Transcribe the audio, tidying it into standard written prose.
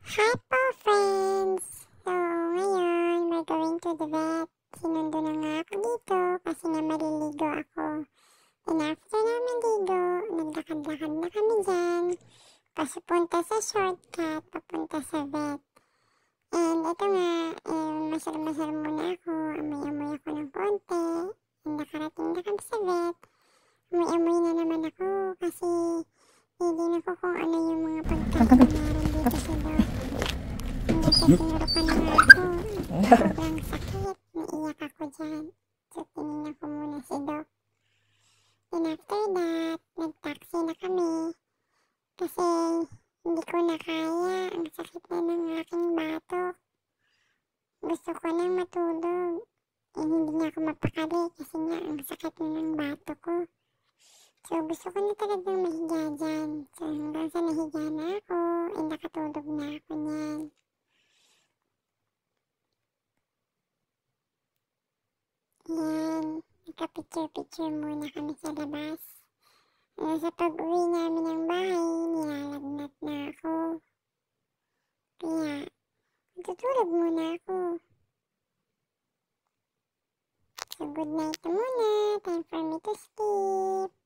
Hi po, friends! So, ngayon, we're going to the vet. Sinundo na nga ako dito kasi nga maliligo ako. And after namin ligo, naglakad-lakad na kami dyan. Papunta sa shortcut, papunta sa vet. And ito nga, masal-masal muna ako. Amoy-amoy ako ng konti. And nakarating na kami sa vet. Amoy-amoy na naman ako kasi hindi na ko kung ano yung mga pagkakamaran dito sa dog. Hindi kasi sinurukan na nga ako. Sobrang sakit. Naiyak ako dyan. So, tinignan ko muna si Doc. And after that, nag-taxi na kami. Kasi hindi ko na kaya. Ang sakit na ng aking batok. Gusto ko nang matulog. Eh, hindi na ako mapakali kasi nga ang sakit na ng batok ko. So, gusto ko na talagang mahiga dyan. So, hanggang sa nahiga na ako, eh, nakatulog na ako niyan. Yan, nagka-picture-picture muna kami sa labas. Sa pag-uwi namin ng bahay, nilalagnat na ako. Kaya, tutulog muna ako. So, good night na muna. Time for me to sleep.